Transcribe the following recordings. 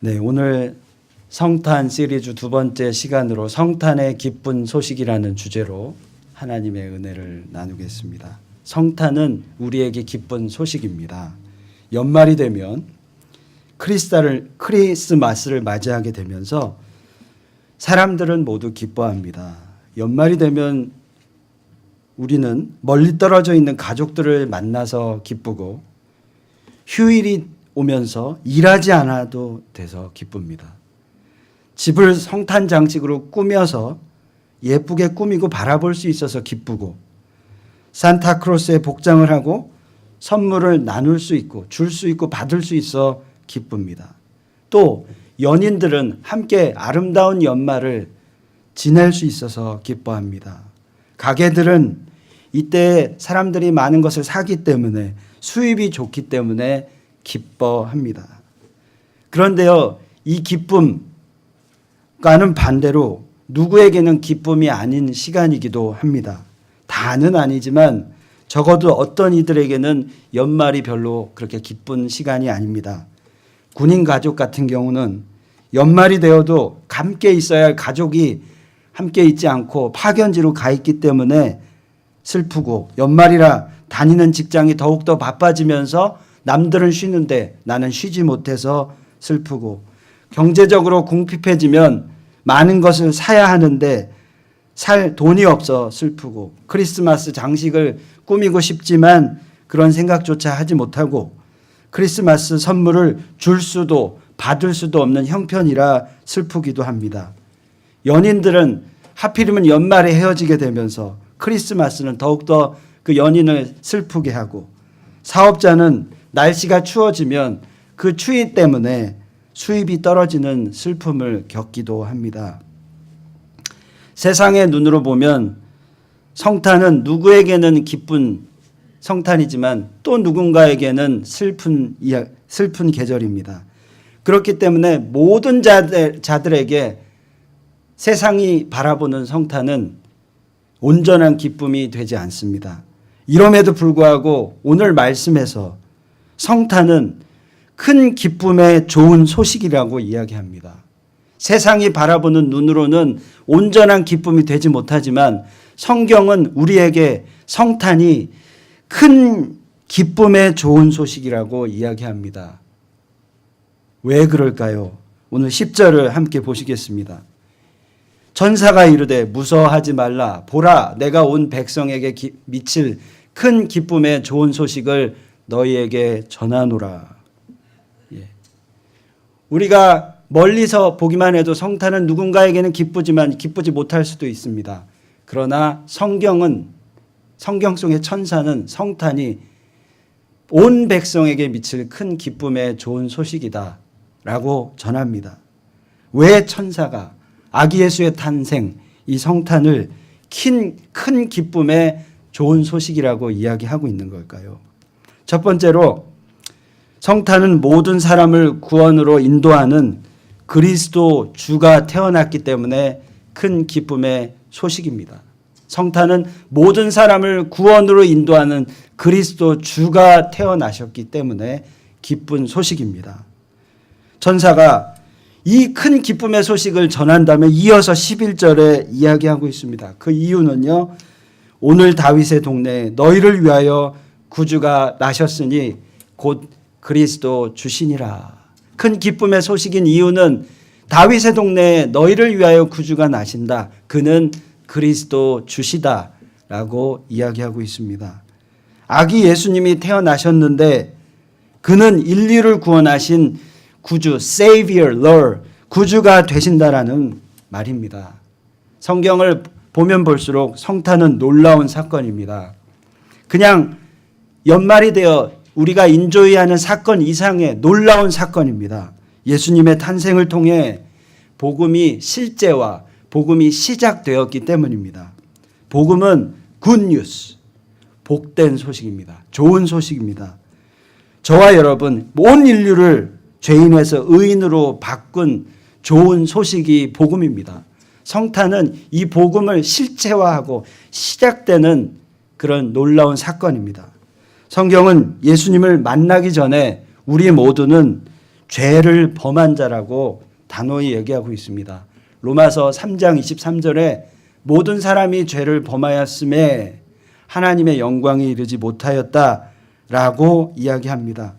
네, 오늘 성탄 시리즈 두 번째 시간으로 성탄의 기쁜 소식이라는 주제로 하나님의 은혜를 나누겠습니다. 성탄은 우리에게 기쁜 소식입니다. 연말이 되면 크리스마스를 맞이하게 되면서 사람들은 모두 기뻐합니다. 연말이 되면 우리는 멀리 떨어져 있는 가족들을 만나서 기쁘고 휴일이 오면서 일하지 않아도 돼서 기쁩니다. 집을 성탄 장식으로 꾸며서 예쁘게 꾸미고 바라볼 수 있어서 기쁘고 산타크로스의 복장을 하고 선물을 나눌 수 있고 줄 수 있고 받을 수 있어 기쁩니다. 또 연인들은 함께 아름다운 연말을 지낼 수 있어서 기뻐합니다. 가게들은 이때 사람들이 많은 것을 사기 때문에 수입이 좋기 때문에 기뻐합니다. 그런데요, 이 기쁨과는 반대로 누구에게는 기쁨이 아닌 시간이기도 합니다. 다는 아니지만 적어도 어떤 이들에게는 연말이 별로 그렇게 기쁜 시간이 아닙니다. 군인 가족 같은 경우는 연말이 되어도 함께 있어야 할 가족이 함께 있지 않고 파견지로 가 있기 때문에 슬프고, 연말이라 다니는 직장이 더욱더 바빠지면서 남들은 쉬는데 나는 쉬지 못해서 슬프고, 경제적으로 궁핍해지면 많은 것을 사야 하는데 살 돈이 없어 슬프고, 크리스마스 장식을 꾸미고 싶지만 그런 생각조차 하지 못하고, 크리스마스 선물을 줄 수도 받을 수도 없는 형편이라 슬프기도 합니다. 연인들은 하필이면 연말에 헤어지게 되면서 크리스마스는 더욱더 그 연인을 슬프게 하고, 사업자는 날씨가 추워지면 그 추위 때문에 수입이 떨어지는 슬픔을 겪기도 합니다. 세상의 눈으로 보면 성탄은 누구에게는 기쁜 성탄이지만 또 누군가에게는 슬픈 계절입니다. 그렇기 때문에 모든 자들에게 세상이 바라보는 성탄은 온전한 기쁨이 되지 않습니다. 이럼에도 불구하고 오늘 말씀에서 성탄은 큰 기쁨의 좋은 소식이라고 이야기합니다. 세상이 바라보는 눈으로는 온전한 기쁨이 되지 못하지만 성경은 우리에게 성탄이 큰 기쁨의 좋은 소식이라고 이야기합니다. 왜 그럴까요? 오늘 10절을 함께 보시겠습니다. 천사가 이르되 무서워하지 말라. 보라, 내가 온 백성에게 미칠 큰 기쁨의 좋은 소식을 너희에게 전하노라. 우리가 멀리서 보기만 해도 성탄은 누군가에게는 기쁘지만 기쁘지 못할 수도 있습니다. 그러나 성경 속의 천사는 성탄이 온 백성에게 미칠 큰 기쁨의 좋은 소식이다 라고 전합니다. 왜 천사가 아기 예수의 탄생, 이 성탄을 큰 기쁨의 좋은 소식이라고 이야기하고 있는 걸까요? 첫 번째로 성탄은 모든 사람을 구원으로 인도하는 그리스도 주가 태어났기 때문에 큰 기쁨의 소식입니다. 성탄은 모든 사람을 구원으로 인도하는 그리스도 주가 태어나셨기 때문에 기쁜 소식입니다. 천사가 이 큰 기쁨의 소식을 전한다면 이어서 11절에 이야기하고 있습니다. 그 이유는요, 오늘 다윗의 동네에 너희를 위하여 구주가 나셨으니 곧 그리스도 주시니라. 큰 기쁨의 소식인 이유는 다윗의 동네에 너희를 위하여 구주가 나신다. 그는 그리스도 주시다 라고 이야기하고 있습니다. 아기 예수님이 태어나셨는데 그는 인류를 구원하신 구주, Savior, Lord, 구주가 되신다라는 말입니다. 성경을 보면 볼수록 성탄은 놀라운 사건입니다. 그냥 연말이 되어 우리가 인조이하는 사건 이상의 놀라운 사건입니다. 예수님의 탄생을 통해 복음이 실제와 복음이 시작되었기 때문입니다. 복음은 굿뉴스, 복된 소식입니다. 좋은 소식입니다. 저와 여러분, 온 인류를 죄인에서 의인으로 바꾼 좋은 소식이 복음입니다. 성탄은 이 복음을 실체화하고 시작되는 그런 놀라운 사건입니다. 성경은 예수님을 만나기 전에 우리 모두는 죄를 범한 자라고 단호히 얘기하고 있습니다. 로마서 3장 23절에 모든 사람이 죄를 범하였음에 하나님의 영광에 이르지 못하였다라고 이야기합니다.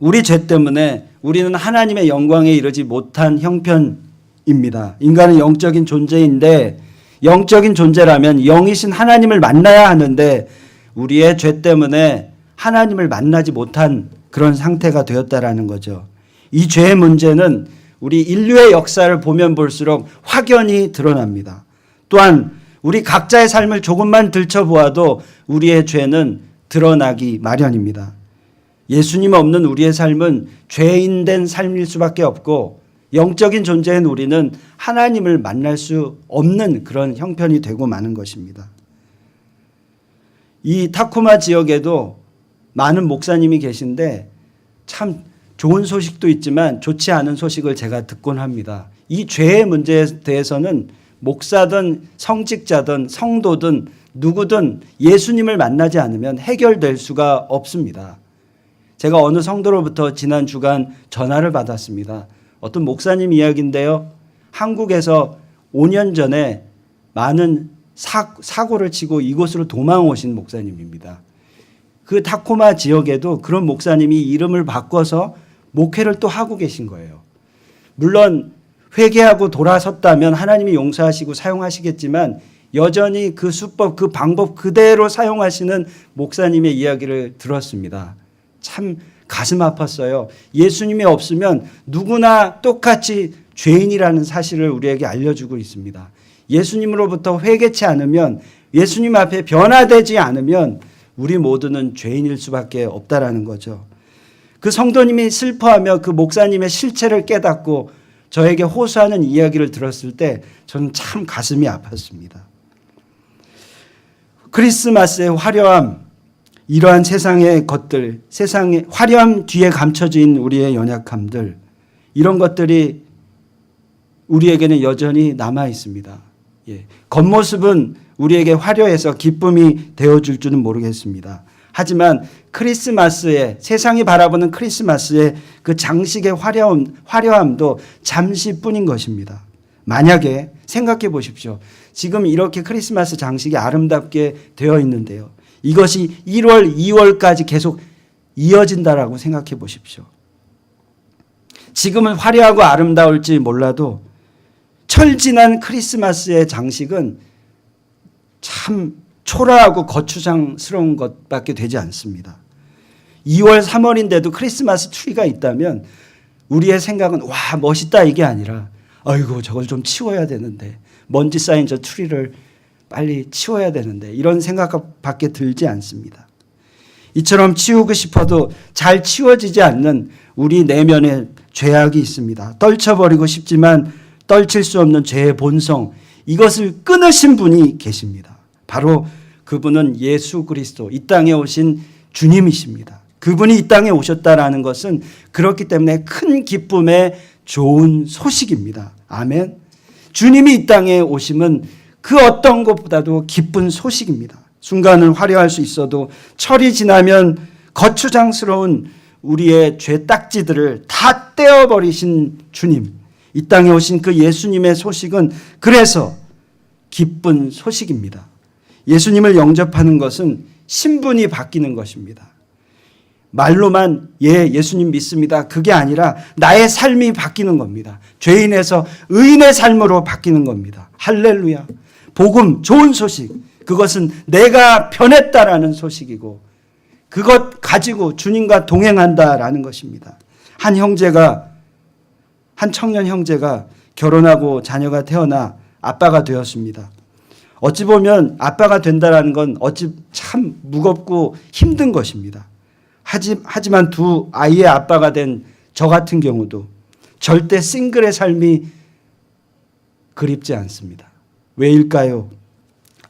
우리 죄 때문에 우리는 하나님의 영광에 이르지 못한 형편입니다. 인간은 영적인 존재인데 영적인 존재라면 영이신 하나님을 만나야 하는데 우리의 죄 때문에 하나님을 만나지 못한 그런 상태가 되었다라는 거죠. 이 죄의 문제는 우리 인류의 역사를 보면 볼수록 확연히 드러납니다. 또한 우리 각자의 삶을 조금만 들춰보아도 우리의 죄는 드러나기 마련입니다. 예수님 없는 우리의 삶은 죄인된 삶일 수밖에 없고 영적인 존재인 우리는 하나님을 만날 수 없는 그런 형편이 되고 마는 것입니다. 이 타코마 지역에도 많은 목사님이 계신데 참 좋은 소식도 있지만 좋지 않은 소식을 제가 듣곤 합니다. 이 죄의 문제에 대해서는 목사든 성직자든 성도든 누구든 예수님을 만나지 않으면 해결될 수가 없습니다. 제가 어느 성도로부터 지난 주간 전화를 받았습니다. 어떤 목사님 이야기인데요. 한국에서 5년 전에 많은 사고를 치고 이곳으로 도망 오신 목사님입니다. 그 타코마 지역에도 그런 목사님이 이름을 바꿔서 목회를 또 하고 계신 거예요. 물론 회개하고 돌아섰다면 하나님이 용서하시고 사용하시겠지만 여전히 그 수법, 그 방법 그대로 사용하시는 목사님의 이야기를 들었습니다. 참 가슴 아팠어요. 예수님이 없으면 누구나 똑같이 죄인이라는 사실을 우리에게 알려주고 있습니다. 예수님으로부터 회개치 않으면, 예수님 앞에 변화되지 않으면 우리 모두는 죄인일 수밖에 없다라는 거죠. 그 성도님이 슬퍼하며 그 목사님의 실체를 깨닫고 저에게 호소하는 이야기를 들었을 때 저는 참 가슴이 아팠습니다. 크리스마스의 화려함, 이러한 세상의 것들, 세상의 화려함 뒤에 감춰진 우리의 연약함들, 이런 것들이 우리에게는 여전히 남아 있습니다. 겉모습은 우리에게 화려해서 기쁨이 되어줄 줄은 모르겠습니다. 하지만 크리스마스에, 세상이 바라보는 크리스마스의 그 장식의 화려함도 잠시뿐인 것입니다. 만약에 생각해 보십시오. 지금 이렇게 크리스마스 장식이 아름답게 되어 있는데요. 이것이 1월, 2월까지 계속 이어진다라고 생각해 보십시오. 지금은 화려하고 아름다울지 몰라도 철지난 크리스마스의 장식은 참 초라하고 거추장스러운 것밖에 되지 않습니다. 2월, 3월인데도 크리스마스 트리가 있다면 우리의 생각은 와 멋있다 이게 아니라 아이고 저걸 좀 치워야 되는데, 먼지 쌓인 저 트리를 빨리 치워야 되는데, 이런 생각밖에 들지 않습니다. 이처럼 치우고 싶어도 잘 치워지지 않는 우리 내면에 죄악이 있습니다. 떨쳐버리고 싶지만 떨칠 수 없는 죄의 본성, 이것을 끊으신 분이 계십니다. 바로 그분은 예수 그리스도, 이 땅에 오신 주님이십니다. 그분이 이 땅에 오셨다라는 것은 그렇기 때문에 큰 기쁨의 좋은 소식입니다. 아멘. 주님이 이 땅에 오심은 그 어떤 것보다도 기쁜 소식입니다. 순간은 화려할 수 있어도 철이 지나면 거추장스러운 우리의 죄 딱지들을 다 떼어버리신 주님, 이 땅에 오신 그 예수님의 소식은 그래서 기쁜 소식입니다. 예수님을 영접하는 것은 신분이 바뀌는 것입니다. 말로만 예수님 믿습니다, 그게 아니라 나의 삶이 바뀌는 겁니다. 죄인에서 의인의 삶으로 바뀌는 겁니다. 할렐루야. 복음, 좋은 소식, 그것은 내가 변했다라는 소식이고 그것 가지고 주님과 동행한다라는 것입니다. 한 청년 형제가 결혼하고 자녀가 태어나 아빠가 되었습니다. 어찌 보면 아빠가 된다는 건 참 무겁고 힘든 것입니다. 하지만 두 아이의 아빠가 된 저 같은 경우도 절대 싱글의 삶이 그립지 않습니다. 왜일까요?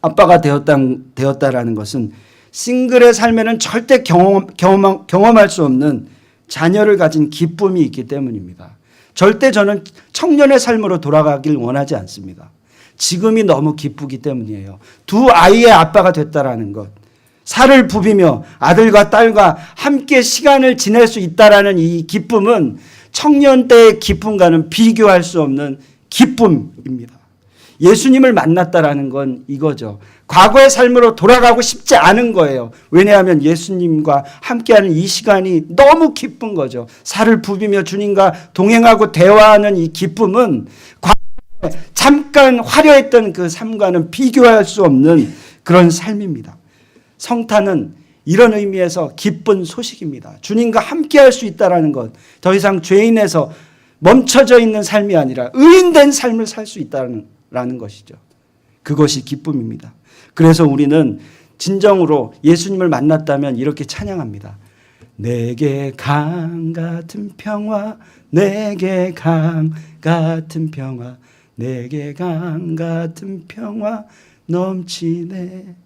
아빠가 되었다라는 것은 싱글의 삶에는 절대 경험할 수 없는 자녀를 가진 기쁨이 있기 때문입니다. 절대 저는 청년의 삶으로 돌아가길 원하지 않습니다. 지금이 너무 기쁘기 때문이에요. 두 아이의 아빠가 됐다라는 것. 살을 부비며 아들과 딸과 함께 시간을 지낼 수 있다라는 이 기쁨은 청년 때의 기쁨과는 비교할 수 없는 기쁨입니다. 예수님을 만났다라는 건 이거죠. 과거의 삶으로 돌아가고 싶지 않은 거예요. 왜냐하면 예수님과 함께하는 이 시간이 너무 기쁜 거죠. 살을 부비며 주님과 동행하고 대화하는 이 기쁨은 과거에 잠깐 화려했던 그 삶과는 비교할 수 없는 그런 삶입니다. 성탄은 이런 의미에서 기쁜 소식입니다. 주님과 함께할 수 있다는 것, 더 이상 죄인에서 멈춰져 있는 삶이 아니라 의인된 삶을 살 수 있다는 것이죠. 그것이 기쁨입니다. 그래서 우리는 진정으로 예수님을 만났다면 이렇게 찬양합니다. 내게 강 같은 평화, 내게 강 같은 평화, 내게 강 같은 평화 넘치네.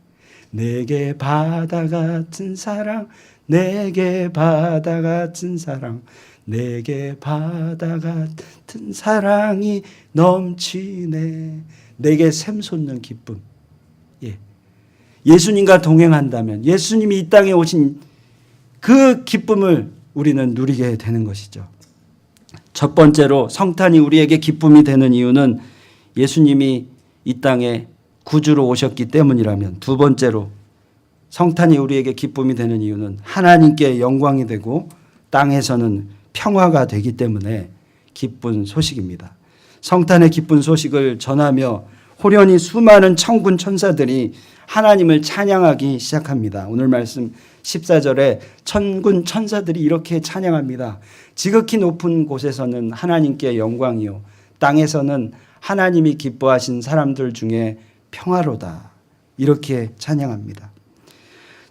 내게 바다 같은 사랑, 내게 바다 같은 사랑, 내게 바다 같은 사랑이 넘치네. 내게 샘솟는 기쁨. 예수님과 동행한다면 예수님이 이 땅에 오신 그 기쁨을 우리는 누리게 되는 것이죠. 첫 번째로 성탄이 우리에게 기쁨이 되는 이유는 예수님이 이 땅에 구주로 오셨기 때문이라면, 두 번째로 성탄이 우리에게 기쁨이 되는 이유는 하나님께 영광이 되고 땅에서는 평화가 되기 때문에 기쁜 소식입니다. 성탄의 기쁜 소식을 전하며 호련히 수많은 천군 천사들이 하나님을 찬양하기 시작합니다. 오늘 말씀 14절에 천군 천사들이 이렇게 찬양합니다. 지극히 높은 곳에서는 하나님께 영광이요, 땅에서는 하나님이 기뻐하신 사람들 중에 평화로다. 이렇게 찬양합니다.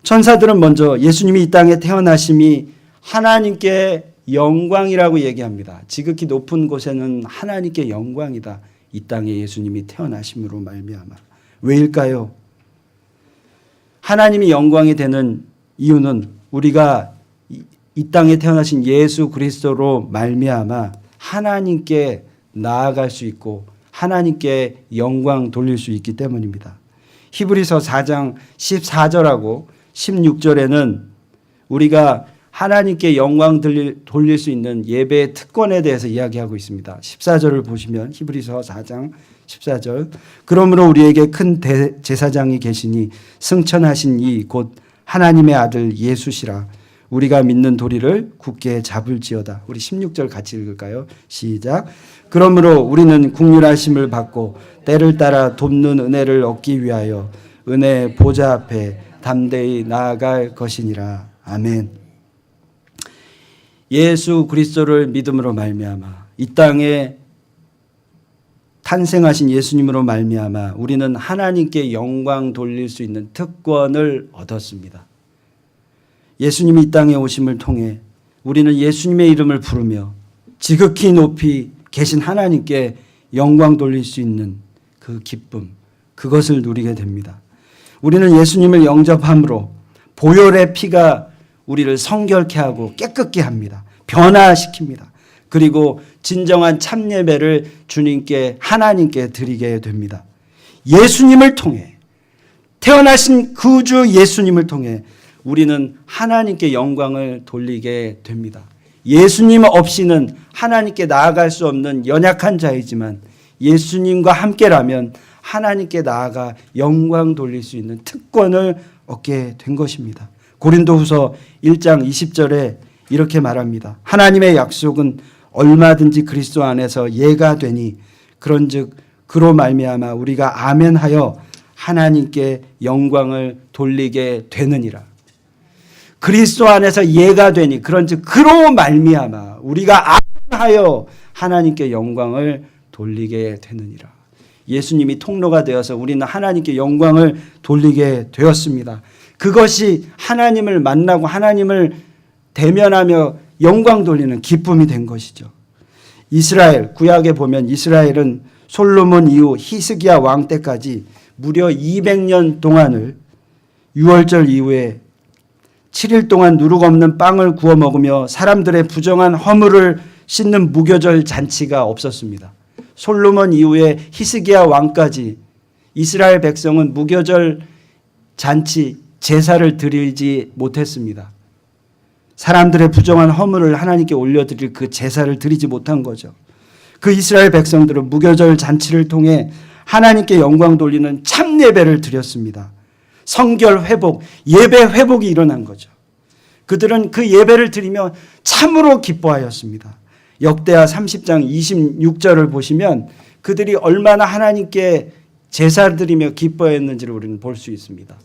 천사들은 먼저 예수님이 이 땅에 태어나심이 하나님께 영광이라고 얘기합니다. 지극히 높은 곳에는 하나님께 영광이다. 이 땅에 예수님이 태어나심으로 말미암아. 왜일까요? 하나님이 영광이 되는 이유는 우리가 이 땅에 태어나신 예수 그리스도로 말미암아 하나님께 나아갈 수 있고 하나님께 영광 돌릴 수 있기 때문입니다. 히브리서 4장 14절하고 16절에는 우리가 하나님께 영광 돌릴 수 있는 예배의 특권에 대해서 이야기하고 있습니다. 14절을 보시면 히브리서 4장 14절, 그러므로 우리에게 큰 제사장이 계시니 승천하신 이 곧 하나님의 아들 예수시라. 우리가 믿는 도리를 굳게 잡을지어다. 우리 16절 같이 읽을까요? 시작. 그러므로 우리는 긍휼하심을 받고 때를 따라 돕는 은혜를 얻기 위하여 은혜의 보좌 앞에 담대히 나아갈 것이니라. 아멘. 예수 그리스도를 믿음으로 말미암아 이 땅에 탄생하신 예수님으로 말미암아 우리는 하나님께 영광 돌릴 수 있는 특권을 얻었습니다. 예수님이 이 땅에 오심을 통해 우리는 예수님의 이름을 부르며 지극히 높이 계신 하나님께 영광 돌릴 수 있는 그 기쁨, 그것을 누리게 됩니다. 우리는 예수님을 영접함으로 보혈의 피가 우리를 성결케 하고 깨끗게 합니다. 변화시킵니다. 그리고 진정한 참예배를 주님께 하나님께 드리게 됩니다. 예수님을 통해, 태어나신 구주 예수님을 통해 우리는 하나님께 영광을 돌리게 됩니다. 예수님 없이는 하나님께 나아갈 수 없는 연약한 자이지만 예수님과 함께라면 하나님께 나아가 영광 돌릴 수 있는 특권을 얻게 된 것입니다. 고린도후서 1장 20절에 이렇게 말합니다. 하나님의 약속은 얼마든지 그리스도 안에서 예가 되니 그런즉 그로 말미암아 우리가 아멘하여 하나님께 영광을 돌리게 되느니라. 그리스도 안에서 예가 되니 그런즉 그로 말미암아 우리가 아멘하여 하나님께 영광을 돌리게 되느니라. 예수님이 통로가 되어서 우리는 하나님께 영광을 돌리게 되었습니다. 그것이 하나님을 만나고 하나님을 대면하며 영광 돌리는 기쁨이 된 것이죠. 이스라엘, 구약에 보면 이스라엘은 솔로몬 이후 히스기야 왕 때까지 무려 200년 동안을 유월절 이후에 7일 동안 누룩 없는 빵을 구워 먹으며 사람들의 부정한 허물을 씻는 무교절 잔치가 없었습니다. 솔로몬 이후에 히스기야 왕까지 이스라엘 백성은 무교절 잔치, 제사를 드리지 못했습니다. 사람들의 부정한 허물을 하나님께 올려드릴 그 제사를 드리지 못한 거죠. 그 이스라엘 백성들은 무교절 잔치를 통해 하나님께 영광 돌리는 참 예배를 드렸습니다. 성결 회복, 예배 회복이 일어난 거죠. 그들은 그 예배를 드리며 참으로 기뻐하였습니다. 역대하 30장 26절을 보시면 그들이 얼마나 하나님께 제사를 드리며 기뻐했는지를 우리는 볼 수 있습니다.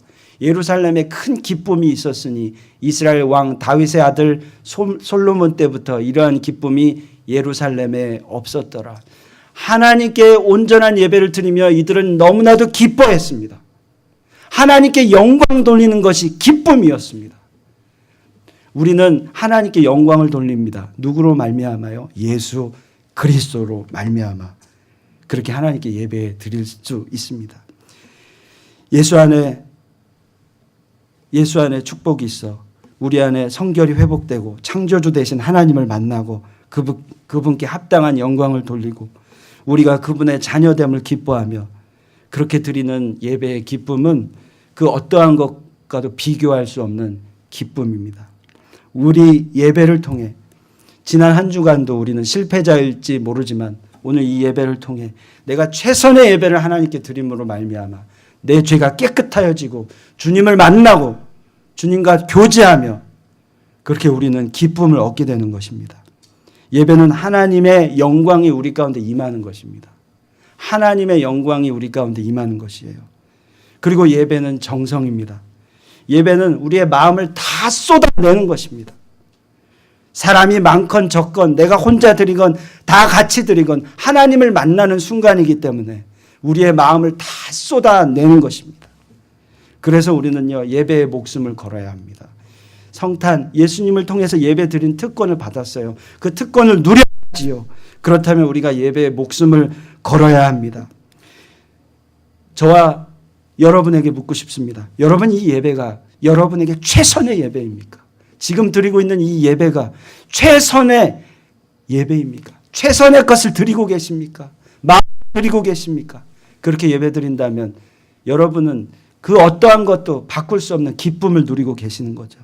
예루살렘에 큰 기쁨이 있었으니 이스라엘 왕 다윗의 아들 솔로몬 때부터 이러한 기쁨이 예루살렘에 없었더라. 하나님께 온전한 예배를 드리며 이들은 너무나도 기뻐했습니다. 하나님께 영광 돌리는 것이 기쁨이었습니다. 우리는 하나님께 영광을 돌립니다. 누구로 말미암아요? 예수 그리스도로 말미암아 그렇게 하나님께 예배 드릴 수 있습니다. 예수 안에 축복이 있어 우리 안에 성결이 회복되고 창조주 되신 하나님을 만나고 그분께 합당한 영광을 돌리고 우리가 그분의 자녀됨을 기뻐하며 그렇게 드리는 예배의 기쁨은 그 어떠한 것과도 비교할 수 없는 기쁨입니다. 우리 예배를 통해 지난 한 주간도 우리는 실패자일지 모르지만 오늘 이 예배를 통해 내가 최선의 예배를 하나님께 드림으로 말미암아 내 죄가 깨끗하여지고 주님을 만나고 주님과 교제하며 그렇게 우리는 기쁨을 얻게 되는 것입니다. 예배는 하나님의 영광이 우리 가운데 임하는 것입니다. 하나님의 영광이 우리 가운데 임하는 것이에요. 그리고 예배는 정성입니다. 예배는 우리의 마음을 다 쏟아내는 것입니다. 사람이 많건 적건 내가 혼자 드리건 다 같이 드리건 하나님을 만나는 순간이기 때문에 우리의 마음을 다 쏟아내는 것입니다. 그래서 우리는요 예배의 목숨을 걸어야 합니다. 성탄 예수님을 통해서 예배 드린 특권을 받았어요. 그 특권을 누려야지요. 그렇다면 우리가 예배의 목숨을 걸어야 합니다. 저와 여러분에게 묻고 싶습니다. 여러분 이 예배가 여러분에게 최선의 예배입니까? 지금 드리고 있는 이 예배가 최선의 예배입니까? 최선의 것을 드리고 계십니까? 마음 드리고 계십니까? 그렇게 예배 드린다면 여러분은 그 어떠한 것도 바꿀 수 없는 기쁨을 누리고 계시는 거죠.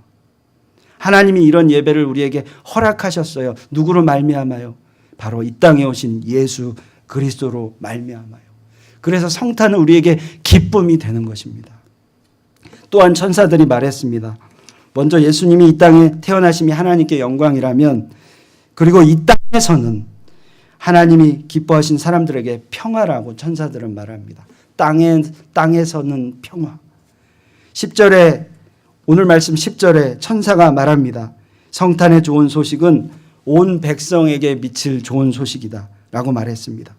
하나님이 이런 예배를 우리에게 허락하셨어요. 누구로 말미암아요? 바로 이 땅에 오신 예수 그리스도로 말미암아요. 그래서 성탄은 우리에게 기쁨이 되는 것입니다. 또한 천사들이 말했습니다. 먼저 예수님이 이 땅에 태어나심이 하나님께 영광이라면 그리고 이 땅에서는 하나님이 기뻐하신 사람들에게 평화라고 천사들은 말합니다. 땅에서는 평화. 10절에 오늘 말씀 10절에 천사가 말합니다. 성탄의 좋은 소식은 온 백성에게 미칠 좋은 소식이다 라고 말했습니다.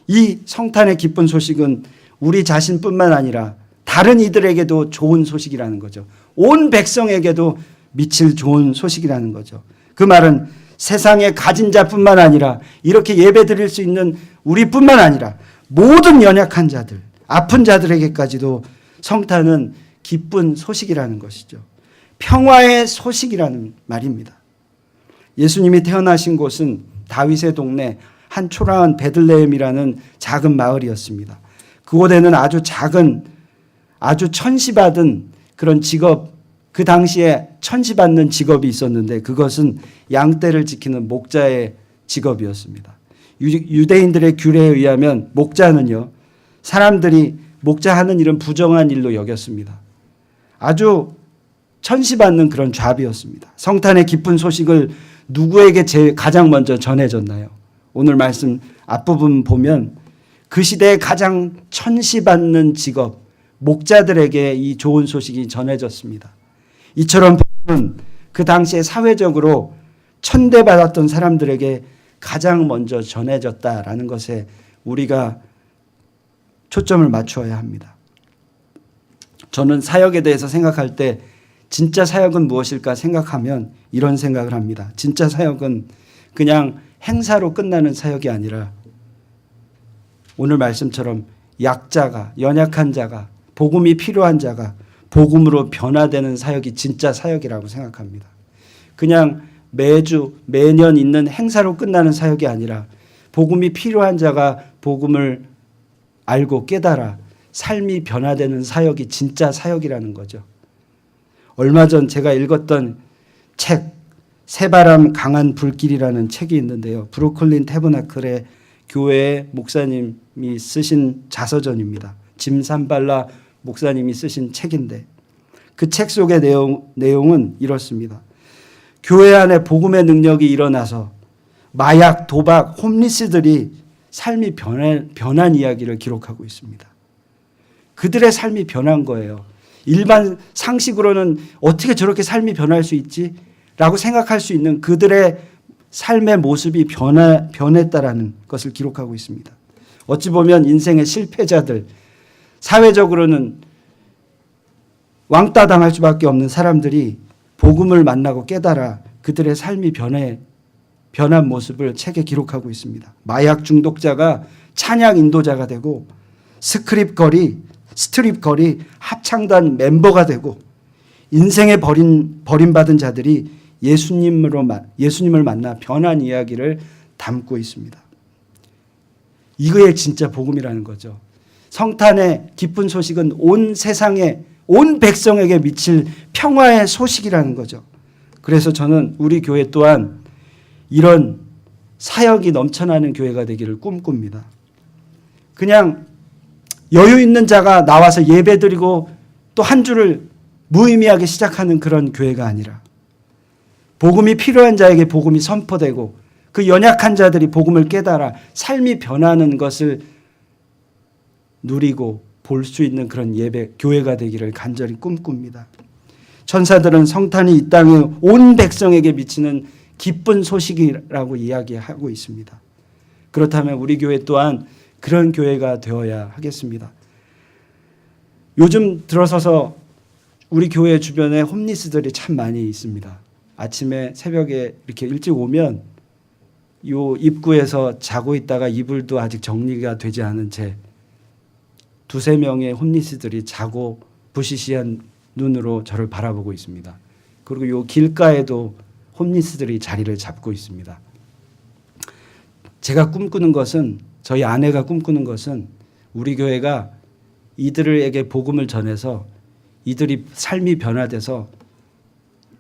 이 성탄의 기쁜 소식은 우리 자신뿐만 아니라 다른 이들에게도 좋은 소식이라는 거죠. 온 백성에게도 미칠 좋은 소식이라는 거죠. 그 말은 세상에 가진 자뿐만 아니라 이렇게 예배 드릴 수 있는 우리뿐만 아니라 모든 연약한 자들, 아픈 자들에게까지도 성탄은 기쁜 소식이라는 것이죠. 평화의 소식이라는 말입니다. 예수님이 태어나신 곳은 다윗의 동네 한 초라한 베들레헴이라는 작은 마을이었습니다. 그곳에는 아주 작은 아주 천시받은 그런 직업, 그 당시에 천시받는 직업이 있었는데 그것은 양떼를 지키는 목자의 직업이었습니다. 유대인들의 규례에 의하면 목자는요, 사람들이 목자하는 일은 부정한 일로 여겼습니다. 아주 천시받는 그런 잡이었습니다. 성탄의 기쁜 소식을 누구에게 가장 먼저 전해졌나요? 오늘 말씀 앞부분 보면 그 시대에 가장 천시받는 직업, 목자들에게 이 좋은 소식이 전해졌습니다. 이처럼 복음은 그 당시에 사회적으로 천대받았던 사람들에게 가장 먼저 전해졌다라는 것에 우리가 초점을 맞추어야 합니다. 저는 사역에 대해서 생각할 때 진짜 사역은 무엇일까 생각하면 이런 생각을 합니다. 진짜 사역은 그냥 행사로 끝나는 사역이 아니라 오늘 말씀처럼 약자가, 연약한 자가, 복음이 필요한 자가 복음으로 변화되는 사역이 진짜 사역이라고 생각합니다. 그냥 매주, 매년 있는 행사로 끝나는 사역이 아니라 복음이 필요한 자가 복음을 알고 깨달아 삶이 변화되는 사역이 진짜 사역이라는 거죠. 얼마 전 제가 읽었던 책 새바람 강한 불길이라는 책이 있는데요. 브루클린 태버나클의 교회 목사님이 쓰신 자서전입니다. 짐 산발라 목사님이 쓰신 책인데 그 책 속의 내용은 이렇습니다. 교회 안에 복음의 능력이 일어나서 마약, 도박, 홈리스들이 삶이 변한 이야기를 기록하고 있습니다. 그들의 삶이 변한 거예요. 일반 상식으로는 어떻게 저렇게 삶이 변할 수 있지? 라고 생각할 수 있는 그들의 삶의 모습이 변했다라는 것을 기록하고 있습니다. 어찌 보면 인생의 실패자들, 사회적으로는 왕따 당할 수밖에 없는 사람들이 복음을 만나고 깨달아 그들의 삶이 변한 모습을 책에 기록하고 있습니다. 마약 중독자가 찬양 인도자가 되고 스트립 거리 합창단 멤버가 되고 인생에 버림받은 자들이 예수님을 만나 변한 이야기를 담고 있습니다. 이거에 진짜 복음이라는 거죠. 성탄의 기쁜 소식은 온 세상에 온 백성에게 미칠 평화의 소식이라는 거죠. 그래서 저는 우리 교회 또한 이런 사역이 넘쳐나는 교회가 되기를 꿈꿉니다. 그냥 여유 있는 자가 나와서 예배드리고 또 한 주를 무의미하게 시작하는 그런 교회가 아니라 복음이 필요한 자에게 복음이 선포되고 그 연약한 자들이 복음을 깨달아 삶이 변하는 것을 누리고 볼 수 있는 그런 교회가 되기를 간절히 꿈꿉니다. 천사들은 성탄이 이 땅에 온 백성에게 미치는 기쁜 소식이라고 이야기하고 있습니다. 그렇다면 우리 교회 또한 그런 교회가 되어야 하겠습니다. 요즘 들어서서 우리 교회 주변에 홈리스들이 참 많이 있습니다. 아침에 새벽에 이렇게 일찍 오면 요 입구에서 자고 있다가 이불도 아직 정리가 되지 않은 채 두세 명의 홈리스들이 자고 부시시한 눈으로 저를 바라보고 있습니다. 그리고 요 길가에도 홈리스들이 자리를 잡고 있습니다. 제가 꿈꾸는 것은 저희 아내가 꿈꾸는 것은 우리 교회가 이들에게 복음을 전해서 이들이 삶이 변화돼서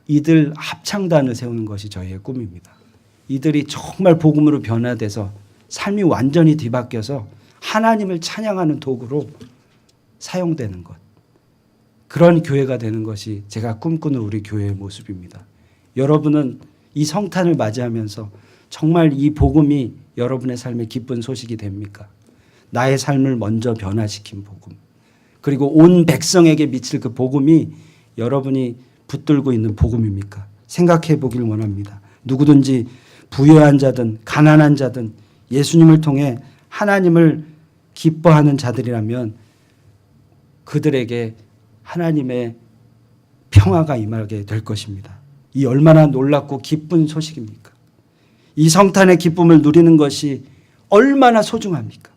이들 합창단을 세우는 것이 저희의 꿈입니다. 이들이 정말 복음으로 변화돼서 삶이 완전히 뒤바뀌어서 하나님을 찬양하는 도구로 사용되는 것. 그런 교회가 되는 것이 제가 꿈꾸는 우리 교회의 모습입니다. 여러분은 이 성탄을 맞이하면서 정말 이 복음이 여러분의 삶의 기쁜 소식이 됩니까? 나의 삶을 먼저 변화시킨 복음. 그리고 온 백성에게 미칠 그 복음이 여러분이 붙들고 있는 복음입니까? 생각해 보길 원합니다. 누구든지 부유한 자든 가난한 자든 예수님을 통해 하나님을 기뻐하는 자들이라면 그들에게 하나님의 평화가 임하게 될 것입니다. 이 얼마나 놀랍고 기쁜 소식입니까? 이 성탄의 기쁨을 누리는 것이 얼마나 소중합니까?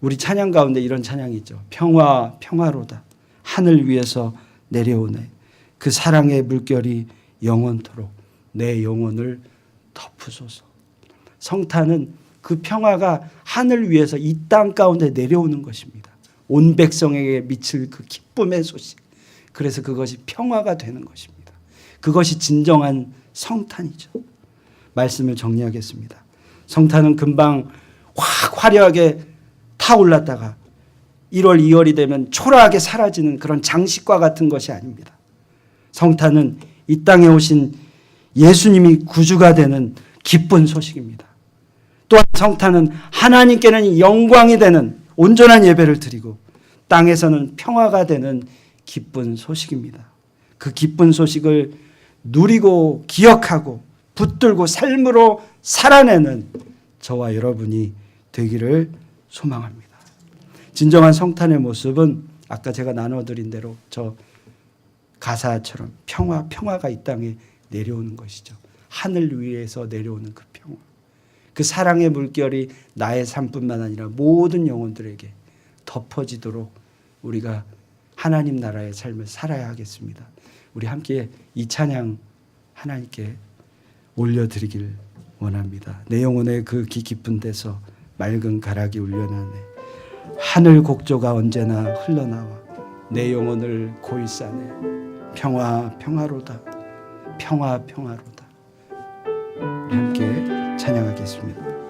우리 찬양 가운데 이런 찬양이 있죠. 평화로다. 하늘 위에서 내려오네. 그 사랑의 물결이 영원토록 내 영혼을 덮으소서. 성탄은 그 평화가 하늘 위에서 이 땅 가운데 내려오는 것입니다. 온 백성에게 미칠 그 기쁨의 소식. 그래서 그것이 평화가 되는 것입니다. 그것이 진정한 성탄이죠. 말씀을 정리하겠습니다. 성탄은 금방 확 화려하게 타올랐다가 1월, 2월이 되면 초라하게 사라지는 그런 장식과 같은 것이 아닙니다. 성탄은 이 땅에 오신 예수님이 구주가 되는 기쁜 소식입니다. 또한 성탄은 하나님께는 영광이 되는 온전한 예배를 드리고 땅에서는 평화가 되는 기쁜 소식입니다. 그 기쁜 소식을 누리고 기억하고 붙들고 삶으로 살아내는 저와 여러분이 되기를 소망합니다. 진정한 성탄의 모습은 아까 제가 나눠드린 대로 저 가사처럼 평화가 이 땅에 내려오는 것이죠. 하늘 위에서 내려오는 그 평화. 그 사랑의 물결이 나의 삶뿐만 아니라 모든 영혼들에게 덮어지도록 우리가 하나님 나라의 삶을 살아야 하겠습니다. 우리 함께 이 찬양 하나님께 올려드리길 원합니다. 내 영혼의 그 깊은 데서 맑은 가락이 울려나네. 하늘 곡조가 언제나 흘러나와 내 영혼을 고이 싸네. 평화 평화로다. 평화 평화로다. 우리 함께 찬양하겠습니다.